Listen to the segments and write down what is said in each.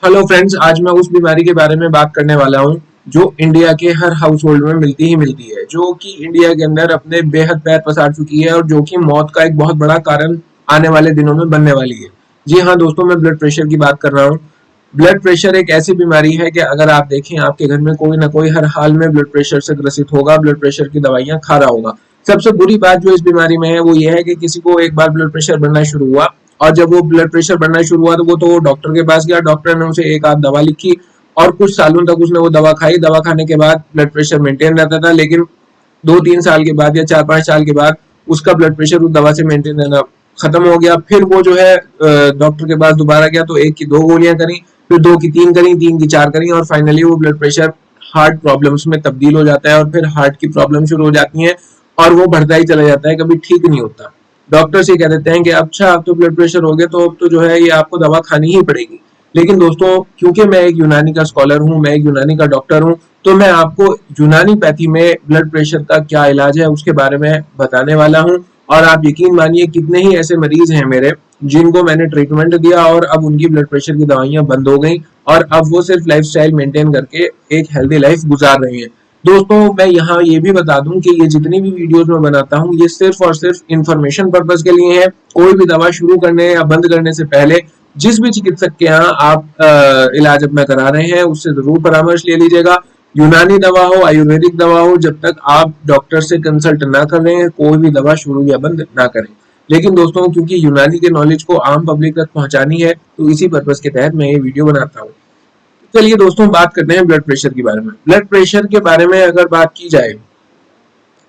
Hello friends, आज मैं उस बीमारी के बारे में बात करने वाला हूं जो इंडिया के हर हाउस होल्ड में मिलती ही मिलती है, जो कि इंडिया के अंदर अपने बेहद पैर पसार चुकी है और जो कि मौत का एक बहुत बड़ा कारण आने वाले दिनों में बनने वाली है। जी हाँ दोस्तों, मैं ब्लड प्रेशर की बात कर रहा हूँ। ब्लड प्रेशर एक ऐसी बीमारी है कि अगर आप देखें, आपके घर में कोई ना कोई हर हाल में ब्लड प्रेशर से ग्रसित होगा, ब्लड प्रेशर की दवाइयां खा रहा होगा। सबसे बुरी बात जो इस बीमारी में है वो ये है कि किसी को एक बार ब्लड प्रेशर बढ़ना शुरू हुआ और जब वो ब्लड प्रेशर बढ़ना शुरू हुआ तो वो डॉक्टर के पास गया, डॉक्टर ने उसे एक आध दवा लिखी और कुछ सालों तक उसने वो दवा खाई। दवा खाने के बाद ब्लड प्रेशर मेंटेन रहता था, लेकिन 2-3 साल के बाद या 4-5 साल के बाद उसका ब्लड प्रेशर उस दवा से मेंटेन रहना खत्म हो गया। फिर वो जो है डॉक्टर के पास दोबारा गया तो 1 की 2 गोलियां करी, फिर 2 की 3 करी, 3 की 4 करी और फाइनली वो ब्लड प्रेशर हार्ट प्रॉब्लम्स में तब्दील हो जाता है और फिर हार्ट की प्रॉब्लम शुरू हो जाती है और वो बढ़ता ही चला जाता है, कभी ठीक नहीं होता। डॉक्टर से कह देते हैं कि अच्छा अब तो ब्लड प्रेशर हो गया तो अब तो जो है ये आपको दवा खानी ही पड़ेगी। लेकिन दोस्तों, क्योंकि मैं एक यूनानी का स्कॉलर हूँ, मैं एक यूनानी का डॉक्टर हूँ, तो मैं आपको यूनानी पैथी में ब्लड प्रेशर का क्या इलाज है उसके बारे में बताने वाला हूँ। और आप यकीन मानिए, कितने ही ऐसे मरीज हैं मेरे जिनको मैंने ट्रीटमेंट दिया और अब उनकी ब्लड प्रेशर की दवाइयां बंद हो गई और अब वो सिर्फ लाइफस्टाइल मेंटेन करके एक हेल्दी लाइफ गुजार रहे हैं। दोस्तों, मैं यहाँ ये भी बता दूं कि ये जितनी भी वीडियोस मैं बनाता हूँ ये सिर्फ और सिर्फ इंफॉर्मेशन पर्पज के लिए है। कोई भी दवा शुरू करने या बंद करने से पहले जिस भी चिकित्सक के यहाँ आप इलाज अपना करा रहे हैं उससे जरूर परामर्श ले लीजिएगा। यूनानी दवा हो, आयुर्वेदिक दवा हो, जब तक आप डॉक्टर से कंसल्ट ना कर रहे हैं कोई भी दवा शुरू या बंद ना करें। लेकिन दोस्तों, क्योंकि यूनानी के नॉलेज को आम पब्लिक तक पहुंचानी है तो इसी पर्पज के तहत मैं ये वीडियो बनाता हूँ। चलिए दोस्तों, बात करते हैं ब्लड प्रेशर के बारे में। ब्लड प्रेशर के बारे में अगर बात की जाए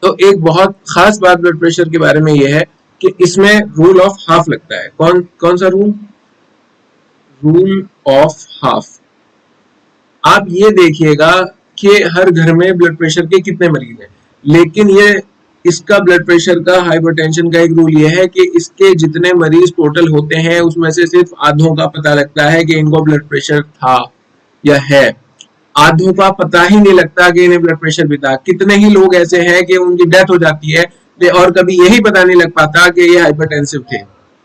तो एक बहुत खास बात ब्लड प्रेशर के बारे में यह है कि इसमें रूल ऑफ हाफ लगता है। कौन कौन सा रूल? Rule of half. आप ये देखिएगा कि हर घर में ब्लड प्रेशर के कितने मरीज हैं, लेकिन ये इसका ब्लड प्रेशर का, हाइपरटेंशन का एक रूल ये है कि इसके जितने मरीज टोटल होते हैं उसमें से सिर्फ आधों का पता लगता है कि इनको ब्लड प्रेशर था या है। आधों का पता ही नहीं लगता कि इन्हें ब्लड प्रेशर भी था। कितने ही लोग ऐसे हैं कि उनकी डेथ हो जाती है और कभी यही पता नहीं लग पाता कि ये हाइपरटेंसिव थे।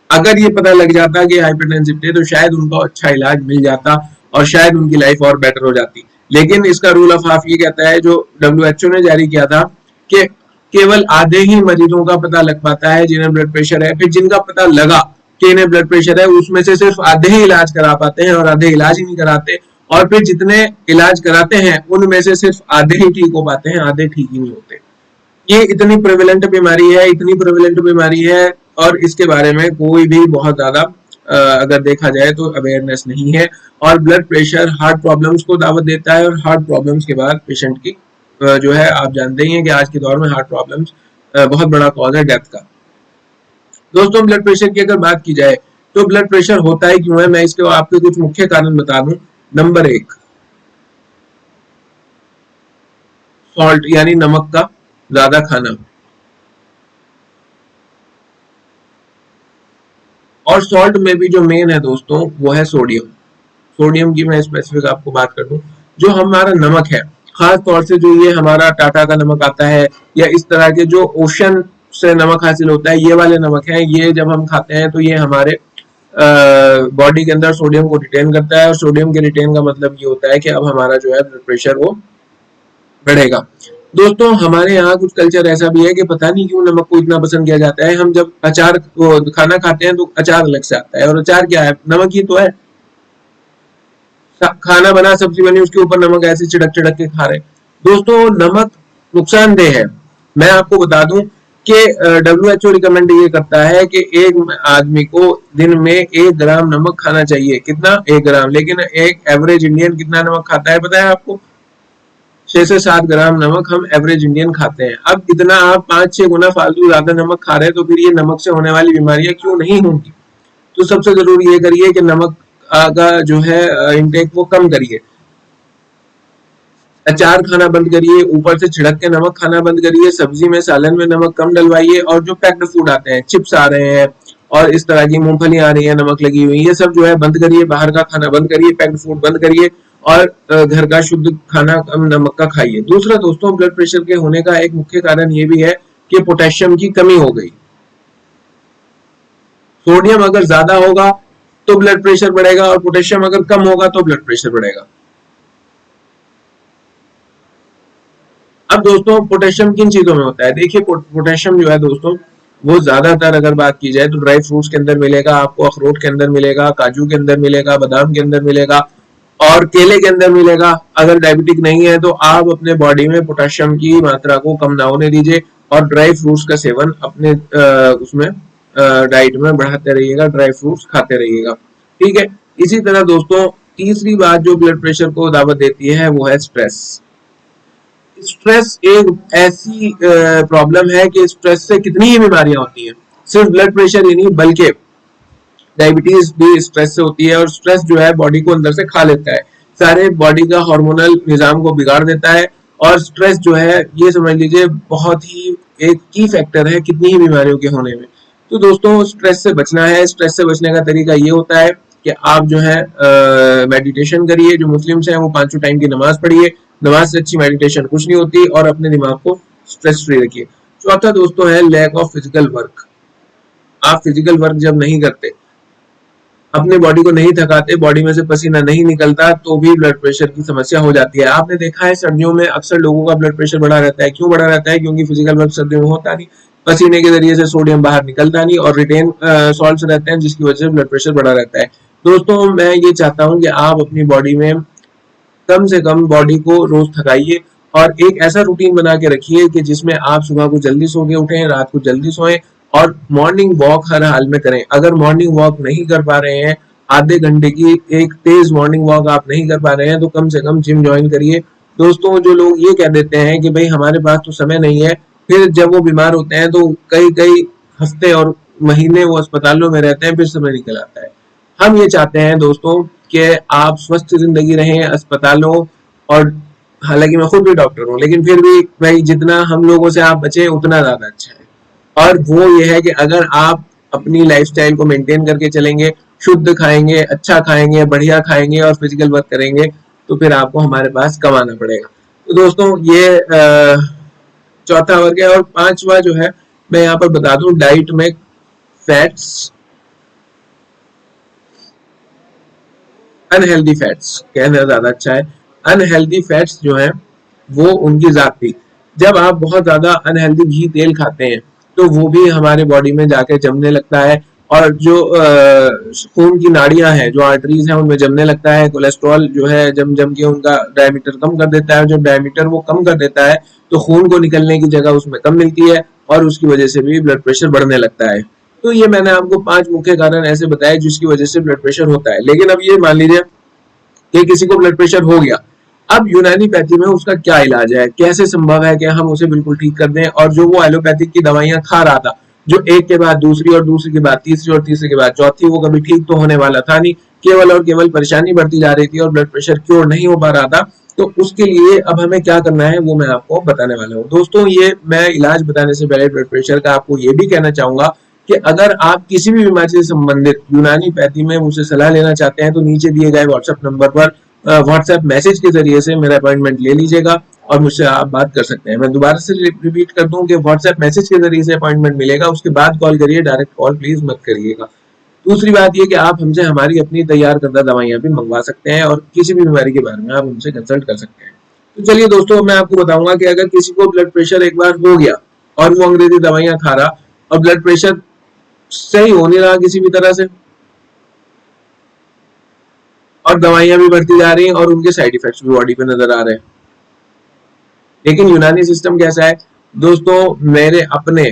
अगर ये पता लग जाता कि हाइपरटेंसिव थे तो शायद उनको अच्छा इलाज मिल जाता और शायद उनकी लाइफ और बेटर हो जाती। लेकिन इसका रूल ऑफ हाफ ये कहता है, जो WHO ने जारी किया था, कि केवल आधे ही मरीजों का पता लग पाता है जिन्हें ब्लड प्रेशर है। फिर जिनका पता लगा कि इन्हें ब्लड प्रेशर है उसमें से सिर्फ आधे ही इलाज करा पाते हैं और आधे इलाज ही नहीं कराते। और फिर जितने इलाज कराते हैं उनमें से सिर्फ आधे ही ठीक हो पाते हैं, आधे ठीक ही नहीं होते। ये इतनी प्रेवलेंट बीमारी है, इतनी प्रेवलेंट बीमारी है और इसके बारे में कोई भी बहुत ज्यादा अगर देखा जाए तो अवेयरनेस नहीं है। और ब्लड प्रेशर हार्ट प्रॉब्लम्स को दावत देता है और हार्ट प्रॉब्लम्स के बाद पेशेंट की जो है, आप जानते ही हैं कि आज के दौर में हार्ट प्रॉब्लम्स बहुत बड़ा कॉज है डेथ का। दोस्तों, ब्लड प्रेशर की अगर बात की जाए तो ब्लड प्रेशर होता ही क्यों है, मैं इसके आपको कुछ मुख्य कारण बता दूं। नंबर 1, सॉल्ट यानी नमक का ज्यादा खाना। और सॉल्ट में भी जो मेन है दोस्तों वो है सोडियम। सोडियम की मैं स्पेसिफिक आपको बात कर दूं, जो हमारा नमक है, खास तौर से जो ये हमारा टाटा का नमक आता है या इस तरह के जो ओशन से नमक हासिल होता है, ये वाले नमक है, ये जब हम खाते हैं तो ये हमारे बॉडी के अंदर सोडियम को रिटेन करता है और सोडियम के रिटेन का मतलब ये होता है कि अब हमारा जो है ब्लड प्रेशर वो बढ़ेगा। दोस्तों, हमारे यहाँ कुछ कल्चर ऐसा भी है कि पता नहीं क्यों नमक को इतना पसंद किया जाता है। हम जब अचार खाना खाते हैं तो अचार अलग से आता है, और अचार क्या है? नमक ही तो है। खाना बना, सब्जी बनी, उसके ऊपर नमक ऐसे छिड़क छिड़क के खा रहे। दोस्तों, नमक नुकसानदेह है। मैं आपको बता दूं कि WHO रिकमेंड ये करता है कि एक आदमी को दिन में 1 ग्राम नमक खाना चाहिए। कितना? 1 ग्राम। लेकिन एक एवरेज इंडियन कितना नमक खाता है पता है आपको? 6 से 7 ग्राम नमक हम एवरेज इंडियन खाते हैं। अब इतना आप 5-6 गुना फालतू ज्यादा नमक खा रहे हैं तो फिर ये नमक से होने वाली बीमारियां क्यों नहीं होंगी? तो सबसे जरूरी ये करिए कि नमक का जो है इनटेक वो कम करिए। अचार खाना बंद करिए, ऊपर से छिड़क के नमक खाना बंद करिए, सब्जी में, सालन में नमक कम डलवाइए। और जो पैक्ड फूड आते हैं, चिप्स आ रहे हैं और इस तरह की मूंगफली आ रही है नमक लगी हुई, ये सब जो है बंद करिए। बाहर का खाना बंद करिए, पैक्ड फूड बंद करिए और घर का शुद्ध खाना कम नमक का खाइए। दूसरा दोस्तों, ब्लड प्रेशर के होने का एक मुख्य कारण ये भी है कि पोटेशियम की कमी हो गई। सोडियम अगर ज्यादा होगा तो ब्लड प्रेशर बढ़ेगा, और पोटेशियम अगर कम होगा तो ब्लड प्रेशर बढ़ेगा। अब दोस्तों पोटेशियम किन चीजों में होता है? देखिए पोटेशियम जो है दोस्तों, वो ज्यादातर अगर बात की जाए तो ड्राई फ्रूट्स के अंदर मिलेगा आपको, अखरोट के अंदर मिलेगा, काजू के अंदर मिलेगा, बादाम के अंदर मिलेगा और केले के अंदर मिलेगा। अगर डायबिटिक नहीं है तो आप अपने बॉडी में पोटेशियम की मात्रा को कम ना होने दीजिए और ड्राई फ्रूट्स का सेवन अपने उसमें डाइट में बढ़ाते रहिएगा, ड्राई फ्रूट्स खाते रहिएगा, ठीक है। इसी तरह दोस्तों तीसरी बात जो ब्लड प्रेशर को दावत देती है वो है स्ट्रेस। स्ट्रेस एक ऐसी प्रॉब्लम है कि स्ट्रेस से कितनी ही बीमारियां होती हैं, सिर्फ ब्लड प्रेशर ही नहीं बल्कि डायबिटीज भी स्ट्रेस से होती है। और स्ट्रेस जो है बॉडी को अंदर से खा लेता है, सारे बॉडी का हार्मोनल निजाम को बिगाड़ देता है। और स्ट्रेस जो है ये समझ लीजिए बहुत ही एक की फैक्टर है कितनी ही बीमारियों के होने में। तो दोस्तों स्ट्रेस से बचना है, स्ट्रेस से बचने का तरीका ये होता है कि आप जो है मेडिटेशन करिए, जो मुस्लिम्स हैं वो 5 टाइम की नमाज पढ़िए, नमाज से अच्छी मेडिटेशन कुछ नहीं होती, और अपने दिमाग को स्ट्रेस फ्री रखिए। चौथा दोस्तों है लैक ऑफ फिजिकल वर्क। आप फिजिकल वर्क जब नहीं करते, अपने बॉडी को नहीं थकाते, बॉडी में से पसीना नहीं निकलता, तो भी ब्लड प्रेशर की समस्या हो जाती है। आपने देखा है सर्दियों में अक्सर लोगों का ब्लड प्रेशर बढ़ा रहता है। क्यों बढ़ा रहता है? क्योंकि फिजिकल वर्क सर्दियों में होता नहीं, पसीने के जरिए से सोडियम बाहर निकलता नहीं और रिटेन सॉल्ट्स रहते हैं, जिसकी वजह से ब्लड प्रेशर बढ़ा रहता है। दोस्तों मैं ये चाहता हूँ कि आप अपनी बॉडी में कम से कम बॉडी को रोज थकाइए और एक ऐसा रूटीन बना के रखिए कि जिसमें आप सुबह को जल्दी सो के उठें, रात को जल्दी सोएं और मॉर्निंग वॉक हर हाल में करें। अगर मॉर्निंग वॉक नहीं कर पा रहे हैं, आधे घंटे की एक तेज मॉर्निंग वॉक आप नहीं कर पा रहे हैं, तो कम से कम जिम ज्वाइन करिए। दोस्तों जो लोग ये कह देते हैं कि भाई हमारे पास तो समय नहीं है, फिर जब वो बीमार होते हैं तो कई कई हफ्ते और महीने वो अस्पतालों में रहते हैं, फिर समय निकल आता है। हम ये चाहते हैं दोस्तों कि आप स्वस्थ जिंदगी रहें अस्पतालों, और हालांकि मैं खुद भी डॉक्टर हूँ लेकिन फिर भी भाई जितना हम लोगों से आप बचे उतना ज्यादा अच्छा है। और वो ये है कि अगर आप अपनी लाइफस्टाइल को मेंटेन करके चलेंगे, शुद्ध खाएंगे, अच्छा खाएंगे, बढ़िया खाएंगे और फिजिकल वर्क करेंगे, तो फिर आपको हमारे पास कमाना पड़ेगा। तो दोस्तों ये चौथा वर्ग है। और पांचवा जो है मैं यहाँ पर बता दूं, डाइट में फैट्स, अनहेल्दी फैट्स कहना ज्यादा अच्छा है, अनहेल्दी फैट्स जो है वो उनकी जात थी। जब आप बहुत ज्यादा अनहेल्दी घी तेल खाते हैं तो वो भी हमारे बॉडी में जाके जमने लगता है, और जो खून की नाड़ियां हैं, जो आर्टरीज हैं, उनमें जमने लगता है। कोलेस्ट्रॉल जो है जम जम के उनका डायमीटर कम कर देता है, जब डायमीटर वो कम कर देता है तो खून को निकलने की जगह उसमें कम मिलती है और उसकी वजह से भी ब्लड प्रेशर बढ़ने लगता है। तो ये मैंने आपको 5 मुख्य कारण ऐसे बताए जिसकी वजह से ब्लड प्रेशर होता है। लेकिन अब ये मान लीजिए कि किसी को ब्लड प्रेशर हो गया, अब यूनानी पैथी में उसका क्या इलाज है? कैसे संभव है कि हम उसे बिल्कुल ठीक कर दें? और जो वो एलोपैथिक की दवाइयां खा रहा था, जो एक के बाद दूसरी और दूसरी के बाद तीसरी और तीसरे के बाद चौथी, वो कभी ठीक तो होने वाला था नहीं, केवल और केवल परेशानी बढ़ती जा रही थी और ब्लड प्रेशर क्योर नहीं हो पा रहा था। तो उसके लिए अब हमें क्या करना है वो मैं आपको बताने वाला हूँ। दोस्तों ये मैं इलाज बताने से पहले ब्लड प्रेशर का आपको ये भी कहना चाहूंगा कि अगर आप किसी भी बीमारी से संबंधित यूनानी पैथी में मुझसे सलाह लेना चाहते हैं तो नीचे दिए गए व्हाट्सएप नंबर पर व्हाट्सएप मैसेज के जरिए से मेरा अपॉइंटमेंट ले लीजिएगा और मुझसे आप बात कर सकते हैं। मैं दोबारा से रिपीट कर दूं कि व्हाट्सएप मैसेज के जरिए से अपॉइंटमेंट मिलेगा, उसके बाद कॉल करिए, डायरेक्ट कॉल प्लीज मत करिएगा। दूसरी बात ये कि आप हमसे हमारी अपनी तैयार करदा दवाइयां भी मंगवा सकते हैं और किसी भी बीमारी के बारे में आप हमसे कंसल्ट कर सकते हैं। तो चलिए दोस्तों मैं आपको बताऊंगा कि अगर किसी को ब्लड प्रेशर एक बार हो गया और वो अंग्रेजी दवाइयां खा रहा और ब्लड प्रेशर सही हो नहीं रहा किसी भी तरह से, और दवाइयां भी बढ़ती जा रही हैं और उनके साइड इफेक्ट्स भी बॉडी पे नजर आ रहे हैं, लेकिन यूनानी सिस्टम कैसा है दोस्तों? मेरे अपने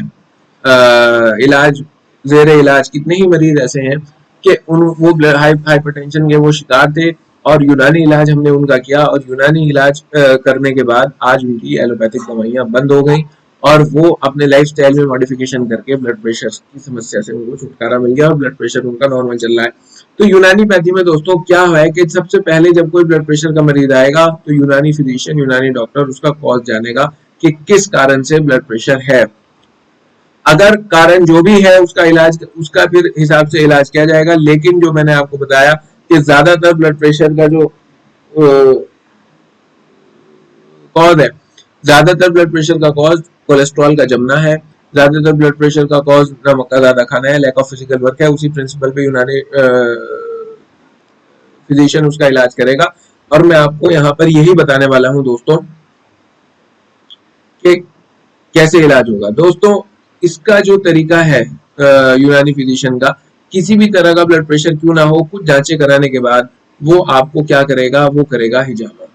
इलाज जेरे इलाज कितने ही मरीज ऐसे हैं कि वो हाइपरटेंशन के वो शिकार थे और यूनानी इलाज हमने उनका किया, और यूनानी इलाज करने के बाद आज उनकी एलोपैथिक दवाइयां बंद हो गई और वो अपने लाइफस्टाइल में मॉडिफिकेशन करके ब्लड प्रेशर की समस्या से उनको छुटकारा मिल गया और ब्लड प्रेशर उनका नॉर्मल चल रहा है। तो यूनानी पैथी में दोस्तों क्या है कि सबसे पहले जब कोई ब्लड प्रेशर का मरीज आएगा तो यूनानी फिजिशियन, यूनानी डॉक्टर उसका कॉज जानेगा कि किस कारण से ब्लड प्रेशर है। अगर कारण जो भी है उसका इलाज, उसका फिर हिसाब से इलाज किया जाएगा। लेकिन जो मैंने आपको बताया कि ज्यादातर ब्लड प्रेशर का जो कॉज है, ज्यादातर ब्लड प्रेशर का कॉज कोलेस्ट्रॉल का जमना है, ज्यादातर ब्लड प्रेशर का कॉज नमक का ज्यादा खाना है, लैक ऑफ फिजिकल वर्क है। उसी प्रिंसिपल पे यूनानी फिजिशियन उसका इलाज करेगा। और मैं आपको यहाँ पर यही बताने वाला हूँ दोस्तों कि कैसे इलाज होगा। दोस्तों इसका जो तरीका है यूनानी फिजिशियन का, किसी भी तरह का ब्लड प्रेशर क्यों ना हो, कुछ जांचें कराने के बाद वो आपको क्या करेगा, वो करेगा हिजामा।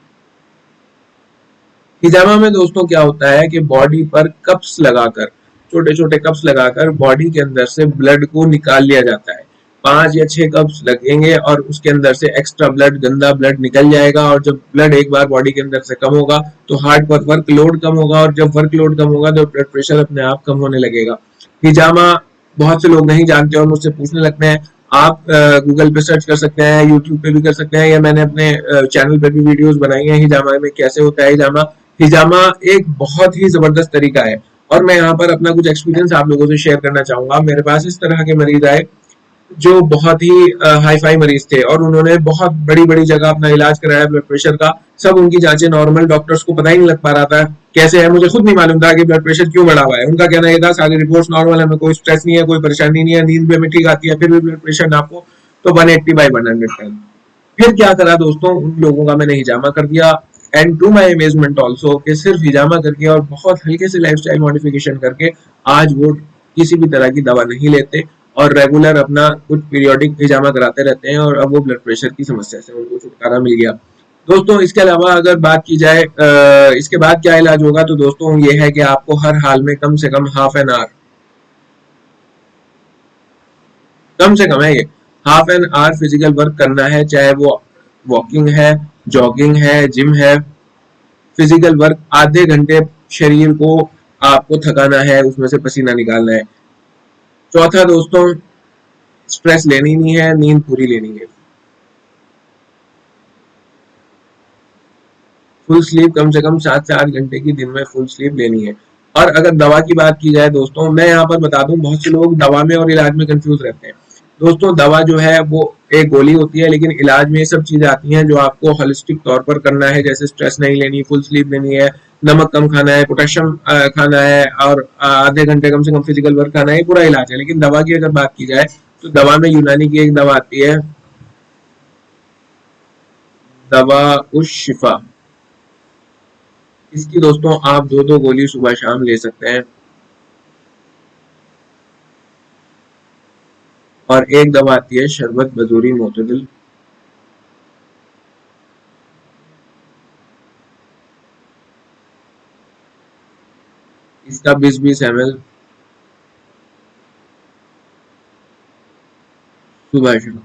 हिजामा में दोस्तों क्या होता है कि बॉडी पर कप्स लगाकर, छोटे छोटे कप्स लगाकर बॉडी के अंदर से ब्लड को निकाल लिया जाता है। 5 या 6 कप्स लगेंगे और उसके अंदर से एक्स्ट्रा ब्लड, गंदा ब्लड निकल जाएगा। और जब ब्लड एक बार बॉडी के अंदर से कम होगा तो हार्ट पर वर्कलोड कम होगा, और जब वर्कलोड कम होगा तो ब्लड प्रेशर अपने आप कम होने लगेगा। हिजामा बहुत से लोग नहीं जानते और मुझसे पूछने लगते हैं। आप गूगल पे सर्च कर सकते हैं, यूट्यूब पे भी कर सकते हैं, या मैंने अपने चैनल पे भी वीडियोस बनाई हैं हिजामा में कैसे होता है हिजामा। हिजामा एक बहुत ही जबरदस्त तरीका है और मैं यहाँ पर अपना कुछ एक्सपीरियंस आप लोगों से शेयर करना चाहूंगा। मेरे पास इस तरह के मरीज आए जो बहुत ही हाई फाई मरीज थे और उन्होंने बहुत बड़ी बड़ी जगह अपना इलाज कराया ब्लड प्रेशर का। सब उनकी जांचें नॉर्मल, डॉक्टर्स को पता ही नहीं लग पा रहा था कैसे है, मुझे खुद नहीं मालूम था कि ब्लड प्रेशर क्यों बढ़ा हुआ है। उनका कहना यह था सारी रिपोर्ट्स नॉर्मल है, हमें कोई स्ट्रेस नहीं है, कोई परेशानी नहीं है, नींद भी हमें ठीक आती है, फिर भी ब्लड प्रेशर नापो तो 180/110। फिर क्या करा दोस्तों, उन लोगों का मैंने हिजामा कर दिया, and to my amazement also कि सिर्फ हिजामा करके और बहुत हल्के से लाइफस्टाइल मॉडिफिकेशन करके आज वो किसी भी तरह की दवा नहीं लेते और रेगुलर अपना कुछ पीरियोडिक हिजामा कराते रहते हैं, और अब वो ब्लड प्रेशर की समस्या से उनको छुटकारा मिल गया। दोस्तों इसके अलावा अगर बात की जाए इसके बाद क्या इलाज होगा, तो दोस्तों ये है कि आपको हर हाल में कम से कम हाफ एन आवर, कम से कम है ये, half an hour physical work करना है। चाहे वो वॉकिंग है, जॉगिंग है, जिम है, फिजिकल वर्क आधे घंटे शरीर को आपको थकाना है, उसमें से पसीना निकालना है। चौथा दोस्तों, स्ट्रेस लेनी नहीं है, नींद पूरी लेनी है। फुल स्लीप कम से कम 7 से 8 घंटे की दिन में फुल स्लीप लेनी है। और अगर दवा की बात की जाए दोस्तों, मैं यहाँ पर बता दूं बहुत से लोग दवा में और इलाज में कंफ्यूज रहते हैं। दोस्तों दवा जो है वो एक गोली होती है, लेकिन इलाज में ये सब चीजें आती हैं जो आपको होलिस्टिक तौर पर करना है, जैसे स्ट्रेस नहीं लेनी, फुल स्लीप लेनी है, नमक कम खाना है, पोटेशियम खाना है, और आधे घंटे कम से कम फिजिकल वर्क खाना है, पूरा इलाज है। लेकिन दवा की अगर बात की जाए तो दवा में यूनानी की एक दवा आती है, दवा उश शिफा। इसकी दोस्तों आप 2-2 गोली सुबह शाम ले सकते हैं। और एक दवा आती है शरबत बजूरी मोतदिल, इसका 20-20 ml सुबह शाम।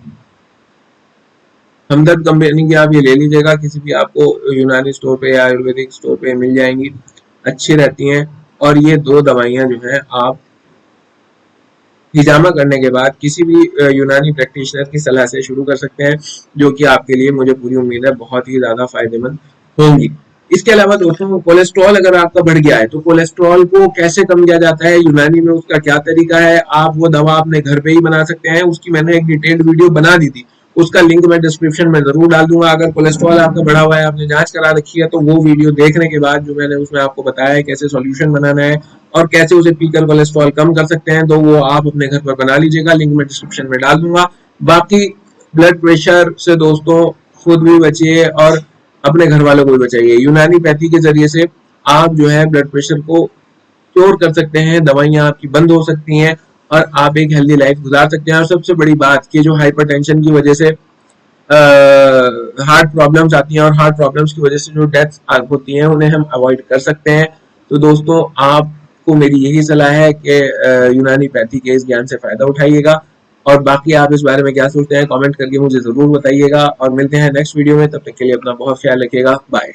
हमदर्द कंपनी की आप ये ले लीजिएगा, किसी भी आपको यूनानी स्टोर पे या आयुर्वेदिक स्टोर पे मिल जाएंगी, अच्छी रहती हैं। और ये 2 दवाइयां जो है आप हिजामा करने के बाद किसी भी यूनानी प्रैक्टिशनर की सलाह से शुरू कर सकते हैं, जो कि आपके लिए, मुझे पूरी उम्मीद है, बहुत ही ज्यादा फायदेमंद होंगी। इसके अलावा दोस्तों कोलेस्ट्रॉल अगर आपका बढ़ गया है तो कोलेस्ट्रॉल को कैसे कम किया जाता है, यूनानी में उसका क्या तरीका है, आप वो दवा अपने घर पे ही बना सकते हैं। उसकी मैंने एक डिटेल्ड वीडियो बना दी थी, उसका लिंक मैं डिस्क्रिप्शन में जरूर डाल दूंगा। अगर कोलेस्ट्रॉल आपका बढ़ा हुआ है, आपने जांच करा रखी है, तो वो वीडियो देखने के बाद जो मैंने उसमें आपको बताया है कैसे सॉल्यूशन बनाना है और कैसे उसे पीकर कोलेस्ट्रॉल कम कर सकते हैं, तो वो आप अपने घर पर बना लीजिएगा। लिंक मैं डिस्क्रिप्शन में डाल दूंगा। बाकी ब्लड प्रेशर से दोस्तों खुद भी बचिए और अपने घर वालों को भी बचाइए। यूनानी पैथी के जरिए से आप जो है ब्लड प्रेशर को क्योर कर सकते हैं, दवाइयां आपकी बंद हो सकती हैं और आप एक हेल्दी लाइफ गुजार सकते हैं। और सबसे बड़ी बात कि जो हाइपरटेंशन की वजह से हार्ट प्रॉब्लम्स आती हैं और हार्ट प्रॉब्लम्स की वजह से जो डेथ होती हैं उन्हें हम अवॉइड कर सकते हैं। तो दोस्तों आपको मेरी यही सलाह है कि यूनानी पैथी के इस ज्ञान से फायदा उठाइएगा। और बाकी आप इस बारे में क्या सोचते हैं कमेंट करके मुझे जरूर बताइएगा, और मिलते हैं नेक्स्ट वीडियो में। तब तक के लिए अपना बहुत ख्याल रखिएगा। बाय।